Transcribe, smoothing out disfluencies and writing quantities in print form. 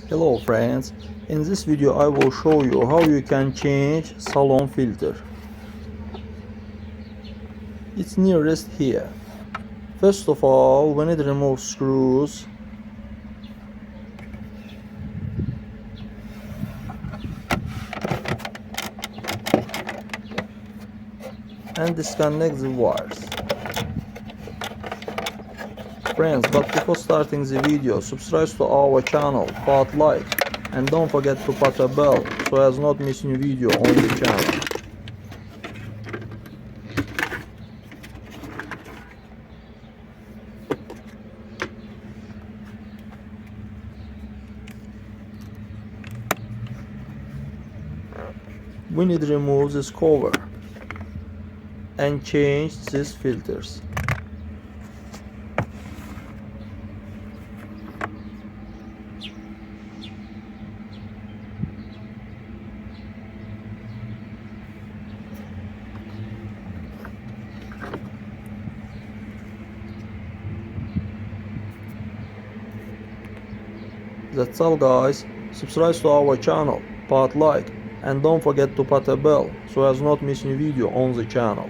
Hello friends, in this video I will show you how you can change salon filter. It's nearest here. First of all, we need to remove screws. And disconnect the wires. Friends, but before starting the video, subscribe to our channel, put like, and don't forget to put a bell so as not miss new video on the channel. We need to remove this cover and change these filters. That's all guys, subscribe to our channel, put like, and don't forget to put a bell so as not miss new video on the channel.